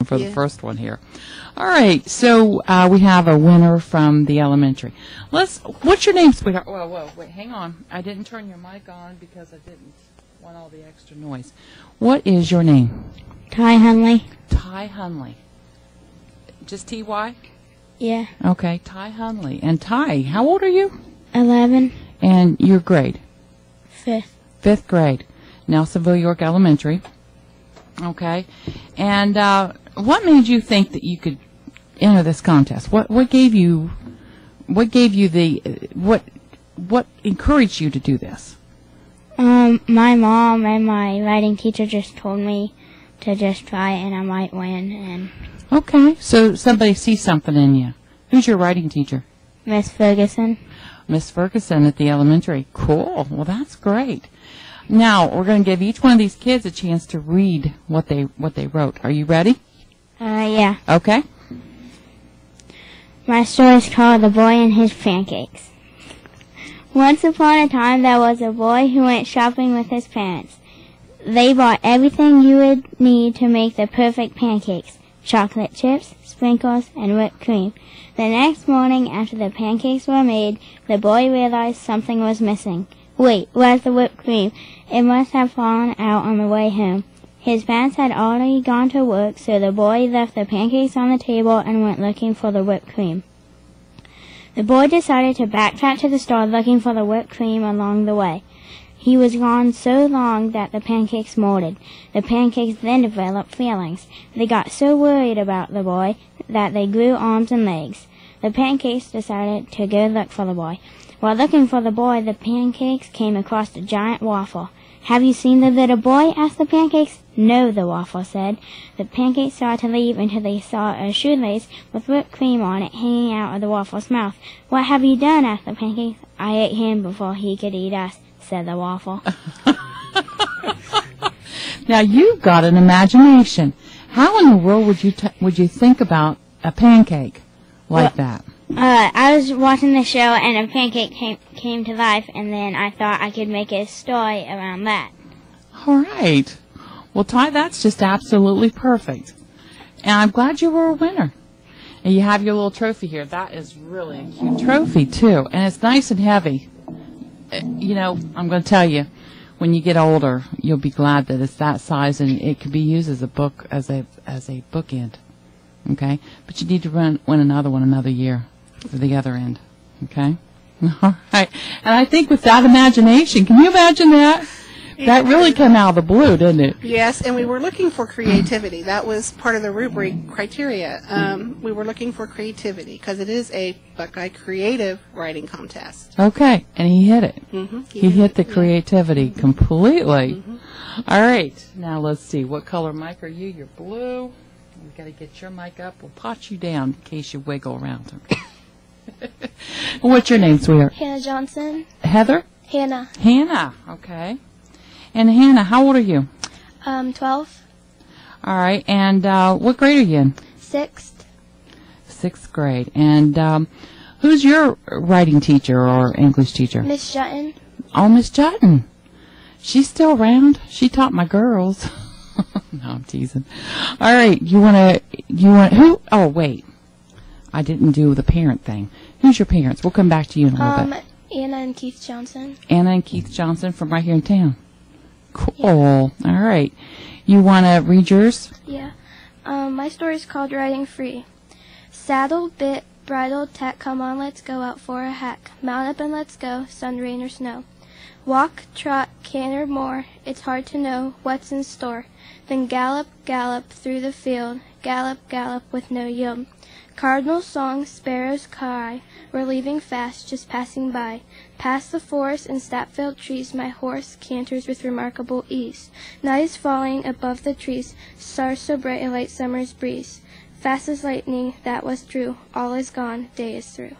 for the first one here. All right, so we have a winner from the elementary. What's your name, sweetheart? Whoa, wait, hang on. I didn't turn your mic on because I didn't want all the extra noise. What is your name? Ty Hunley. Ty Hunley. Just T-Y? Yeah. Okay, Ty Hunley. And Ty, how old are you? 11. And your grade? 5th. 5th grade. Nelsonville York Elementary. Okay. And what made you think that you could enter this contest? What encouraged you to do this? My mom and my writing teacher just told me to just try it and I might win. And okay. So somebody sees something in you. Who's your writing teacher? Miss Ferguson. Miss Ferguson at the elementary. Cool. Well, that's great. Now, we're going to give each one of these kids a chance to read what they wrote. Are you ready? Yeah. Okay. My story is called The Boy and His Pancakes. Once upon a time, there was a boy who went shopping with his parents. They bought everything you would need to make the perfect pancakes: chocolate chips, sprinkles, and whipped cream. The next morning, after the pancakes were made, the boy realized something was missing. Wait, where's the whipped cream? It must have fallen out on the way home. His parents had already gone to work, so the boy left the pancakes on the table and went looking for the whipped cream. The boy decided to backtrack to the store looking for the whipped cream along the way. He was gone so long that the pancakes molded. The pancakes then developed feelings. They got so worried about the boy that they grew arms and legs. The pancakes decided to go look for the boy. While looking for the boy, the pancakes came across a giant waffle. "Have you seen the little boy?" asked the pancakes. "No," the waffle said. The pancakes started to leave until they saw a shoelace with whipped cream on it hanging out of the waffle's mouth. "What have you done?" asked the pancakes. "I ate him before he could eat us," said the waffle. Now, you've got an imagination. How in the world would you think about a pancake like that? I was watching the show and a pancake came to life, and then I thought I could make a story around that. All right. Well, Ty, that's just absolutely perfect. And I'm glad you were a winner. And you have your little trophy here. That is really a cute trophy, too. And it's nice and heavy. You know, I'm going to tell you, when you get older, you'll be glad that it's that size, and it could be used as a book, as a bookend. Okay? But you need to win another one another year for the other end. Okay? All right. And I think with that imagination, can you imagine that? That really came out of the blue, didn't it? Yes, and we were looking for creativity. That was part of the rubric criteria. We were looking for creativity because it is a Buckeye Creative Writing Contest. Okay, and he hit it. Mm-hmm. He hit the creativity completely. Mm-hmm. All right, now let's see. What color mic are you? You're blue. We've got to get your mic up. We'll pot you down in case you wiggle around. What's your name, sweetheart? Hannah Johnson. Heather? Hannah. Hannah, okay. And Hannah, how old are you? 12. All right, and what grade are you in? 6th. 6th grade. And who's your writing teacher or English teacher? Miss Jutton. Oh, Miss Jutton. She's still around. She taught my girls. No, I'm teasing. All right, you want who? Oh, wait. I didn't do the parent thing. Who's your parents? We'll come back to you in a little bit. Anna and Keith Johnson. Anna and Keith Johnson from right here in town. Cool. Yeah. All right. You want to read yours? Yeah. My story's called Riding Free. Saddle, bit, bridle, tack, come on, let's go out for a hack. Mount up and let's go, sun, rain, or snow. Walk, trot, canter, more, it's hard to know what's in store. Then gallop, gallop through the field, gallop, gallop with no yield. Cardinals song, sparrows cry, we're leaving fast, just passing by. Past the forest and sap-filled trees, my horse canters with remarkable ease. Night is falling above the trees, stars so bright a light summer's breeze. Fast as lightning, that was true, all is gone, day is through.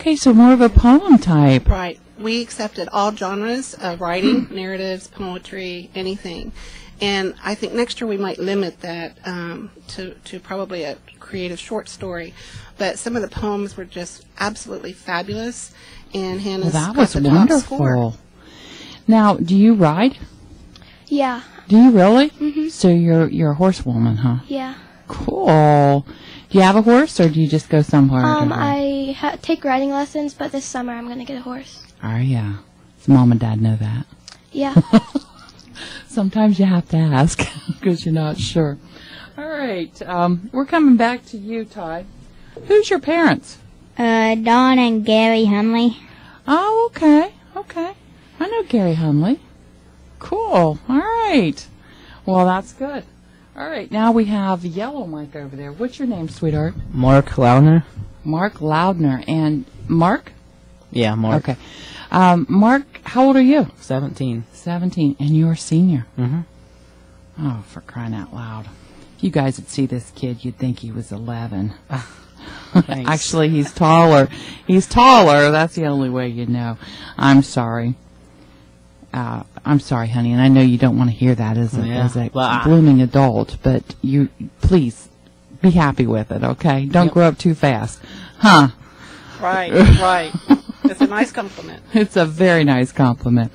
Okay, so more of a poem type. Right. We accepted all genres of writing, narratives, poetry, anything. And I think next year we might limit that to probably a creative short story. But some of the poems were just absolutely fabulous. And Hannah's that was got the wonderful. top score. Now, do you ride? Yeah, Do you really? Mhm. So you're a horsewoman, huh? Yeah. Cool. Do you have a horse, or do you just go somewhere? I take riding lessons, but this summer I'm going to get a horse. Oh, yeah. Does Mom and Dad know that? Yeah. Sometimes you have to ask because you're not sure. All right. We're coming back to you, Ty. Who's your parents? Don and Gary Hunley. Oh, okay. Okay. I know Gary Hunley. Cool. All right. Well, that's good. All right. Now we have Yellow Mike over there. What's your name, sweetheart? Mark Loudner. Mark Loudner. And Mark? Yeah, Mark. Okay. Mark, how old are you? 17. 17. And you're a senior? Mm-hmm. Oh, for crying out loud. If you guys would see this kid, you'd think he was 11. Thanks. Actually, he's taller. He's taller. That's the only way you know. I'm sorry. I'm sorry, honey, and I know you don't want to hear that as a blooming adult, but you please be happy with it, okay? Don't grow up too fast. Huh? Right, right. It's a nice compliment. It's a very nice compliment.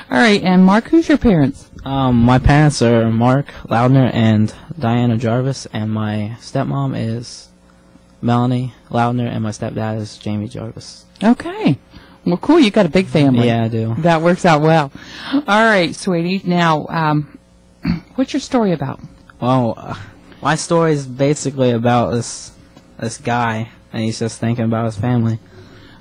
All right, and Mark, who's your parents? My parents are Mark Loudner and Diana Jarvis, and my stepmom is Melanie Loudner, and my stepdad is Jamie Jarvis. Okay. Well, cool. You got a big family. Yeah, I do. That works out well. All right, sweetie. Now, what's your story about? Well, my story is basically about this guy, and he's just thinking about his family.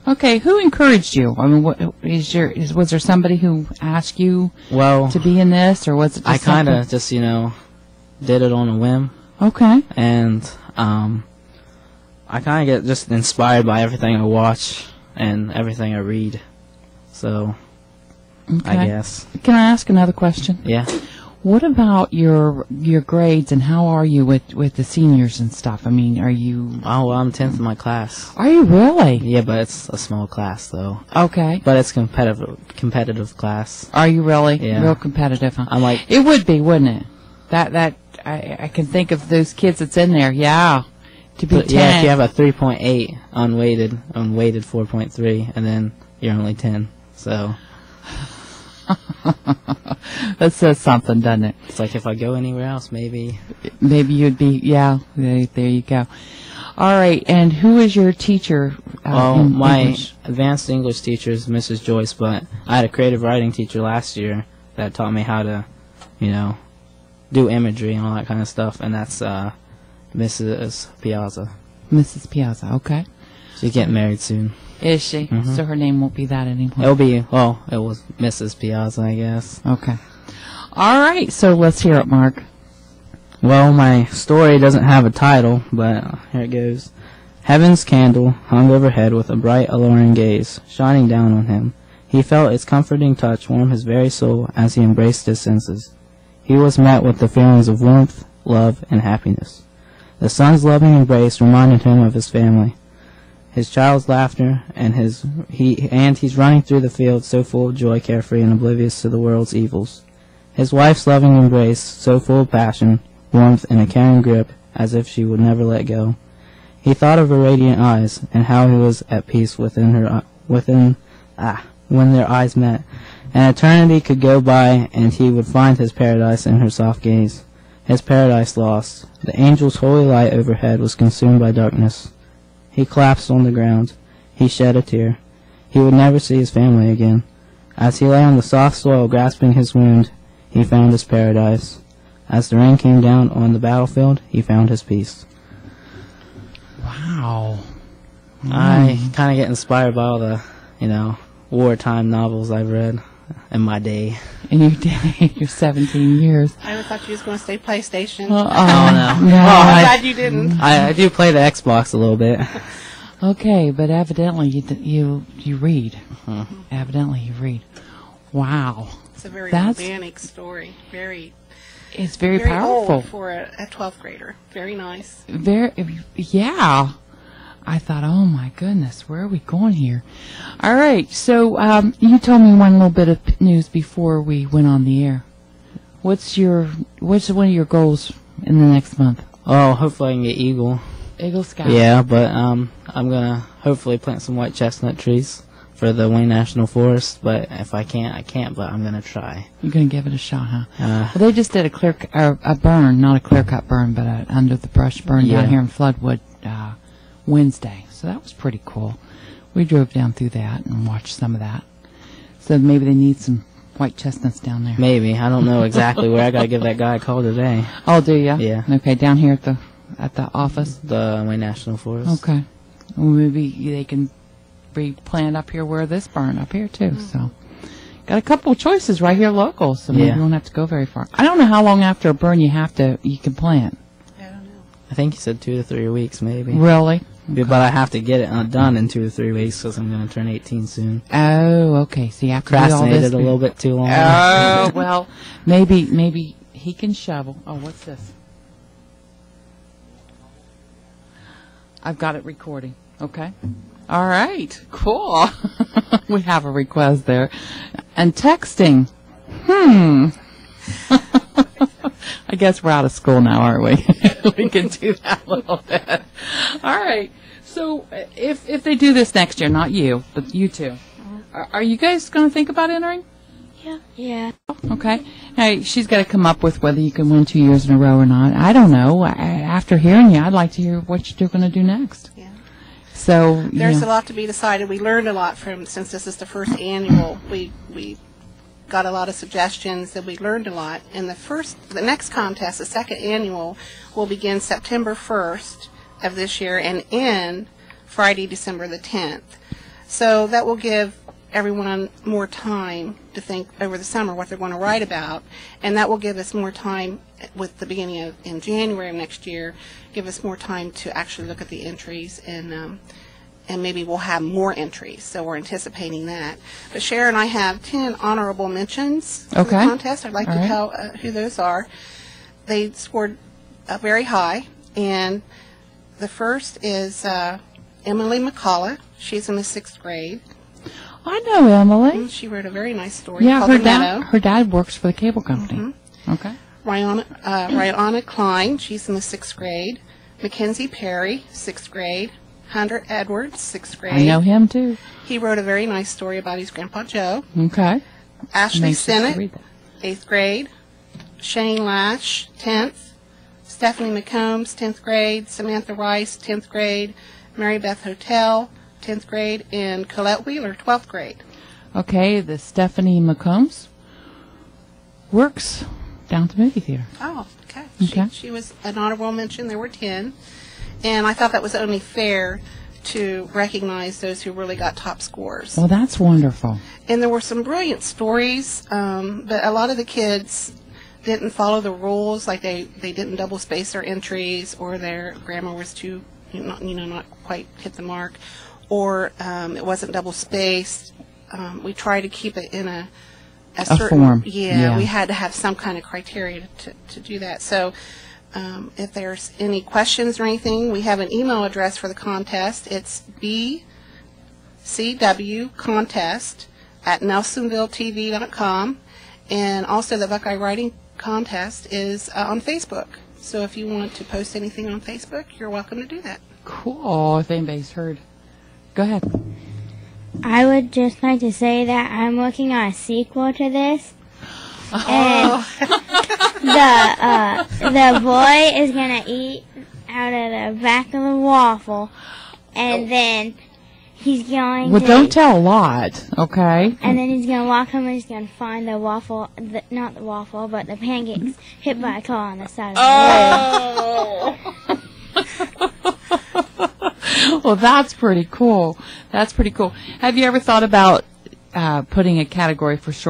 Okay, who encouraged you? I mean, was there somebody who asked you to be in this, or was it? Just I kind of just did it on a whim. Okay. And I kind of get just inspired by everything I watch and everything I read. So, okay. I guess. Can I ask another question? Yeah. What about your grades, and how are you with the seniors and stuff? I mean, are you... Oh, well, I'm 10th in my class. Are you really? Yeah, but it's a small class, though. Okay. But it's competitive class. Are you really? Yeah. Real competitive, huh? I'm like... It would be, wouldn't it? I can think of those kids that's in there, yeah. To be 10. Yeah, if you have a 3.8 unweighted 4.3, and then you're only 10, so... That says something, doesn't it? It's like if I go anywhere else, maybe you'd be, yeah, there you go. All right, and who is your teacher? My English? advanced English teacher is Mrs. Joyce, but I had a creative writing teacher last year that taught me how to, do imagery and all that kind of stuff, and that's Mrs. Piazza. Mrs. Piazza, okay. She's getting married soon. Is she? Mm-hmm. So her name won't be that anymore. It was Mrs. Piazza, I guess. Okay. All right, so let's hear it, Mark. Well, my story doesn't have a title, but here it goes. Heaven's candle hung overhead with a bright, alluring gaze, shining down on him. He felt its comforting touch warm his very soul as he embraced his senses. He was met with the feelings of warmth, love, and happiness. The sun's loving embrace reminded him of his family, his child's laughter, and he's running through the fields so full of joy, carefree, and oblivious to the world's evils. His wife's loving embrace, so full of passion, warmth, and a caring grip, as if she would never let go. He thought of her radiant eyes, and how he was at peace when their eyes met. An eternity could go by, and he would find his paradise in her soft gaze. His paradise lost. The angel's holy light overhead was consumed by darkness. He collapsed on the ground. He shed a tear. He would never see his family again. As he lay on the soft soil grasping his wound, he found his paradise. As the rain came down on the battlefield, he found his peace. Wow. I kind of get inspired by all the, wartime novels I've read in my day. In your day, your 17 years. I thought you was going to say PlayStation. Oh, no. I'm glad you didn't. I do play the Xbox a little bit. Okay, but evidently you read. Mm-hmm. Evidently you read. Wow. It's a very organic story. It's very powerful. Old for a 12th grader. Very nice. Yeah. I thought, oh my goodness, where are we going here? All right, so you told me one little bit of news before we went on the air. What's one of your goals in the next month? Oh, hopefully I can get Eagle Scout. Yeah, but I'm gonna hopefully plant some white chestnut trees for the Wayne National Forest, but if I can't, I can't, but I'm going to try. You're going to give it a shot, huh? Well, they just did a burn, not a clear-cut burn, but a under-the-brush burn Yeah. down here in Floodwood Wednesday. So that was pretty cool. We drove down through that and watched some of that. So maybe they need some white chestnuts down there. Maybe. I don't know exactly where. I got to give that guy a call today. Oh, do you? Yeah. Okay, down here at the office? The Wayne National Forest. Okay. Well, maybe they can be planned up here where this burn up here too. So got a couple of choices right here local, so maybe Yeah. you won't have to go very far. I don't know how long after a burn you can plant. I don't know. I think you said 2 to 3 weeks, maybe. Really? Yeah, but I have to get it done in 2 to 3 weeks because I'm going to turn 18 soon. Oh, okay. So you have to do all this. Procrastinated a little bit too long. Oh, well, maybe he can shovel. Oh, what's this? I've got it recording. Okay. All right. Cool. We have a request there. And texting. I guess we're out of school now, aren't we? We can do that a little bit. All right. So if they do this next year, not you, but you two, are you guys going to think about entering? Yeah. Okay. Hey, she's got to come up with whether you can win 2 years in a row or not. I don't know. After hearing you, I'd like to hear what you're going to do next. Yeah. So There's a lot to be decided. We learned a lot since this is the first annual. We got a lot of suggestions, and we learned a lot. And the next contest, the second annual, will begin September 1st of this year and end Friday, December the 10th. So that will give everyone more time to think over the summer what they're going to write about, and that will give us more time with the beginning of in January of next year, give us more time to actually look at the entries, and maybe we'll have more entries, so we're anticipating that. But Sharon, I have 10 honorable mentions for the Okay. contest. I'd like All to right. tell who those are. They scored very high, and the first is Emily McCullough. She's in the 6th grade. I know Emily. She wrote a very nice story Yeah, called The Meadow. her dad works for the cable company. Mm-hmm. Okay. Rihanna Klein, she's in the 6th grade. Mackenzie Perry, 6th grade. Hunter Edwards, 6th grade. I know him too. He wrote a very nice story about his grandpa Joe. Okay. Ashley Makes sense to Sennett, read that. 8th grade. Shane Lash, 10th. Stephanie McCombs, 10th grade. Samantha Rice, 10th grade. Mary Beth Hotel, 10th grade. And Colette Wheeler, 12th grade. Okay, the Stephanie McCombs works down at the movie theater. Oh, okay. Okay. She was an honorable mention. There were 10. And I thought that was only fair to recognize those who really got top scores. Well, that's wonderful. And there were some brilliant stories, but a lot of the kids didn't follow the rules, like they didn't double space their entries, or their grammar was too, not quite hit the mark, or it wasn't double spaced. We tried to keep it in a certain form. Yeah, Yeah. we had to have some kind of criteria to do that. So if there's any questions or anything, we have an email address for the contest. It's bcwcontest@nelsonvilletv.com. And also the Buckeye Writing Contest is on Facebook. So if you want to post anything on Facebook, you're welcome to do that. Cool. If anybody's heard. Go ahead. I would just like to say that I'm working on a sequel to this. And the boy is gonna eat out of the back of the waffle, and then he's going Well, to don't tell a lot, okay? and then he's gonna walk home and he's gonna find the waffle, not the waffle, but the pancakes hit by a car on the side of the road. Well, that's pretty cool. That's pretty cool. Have you ever thought about putting a category for short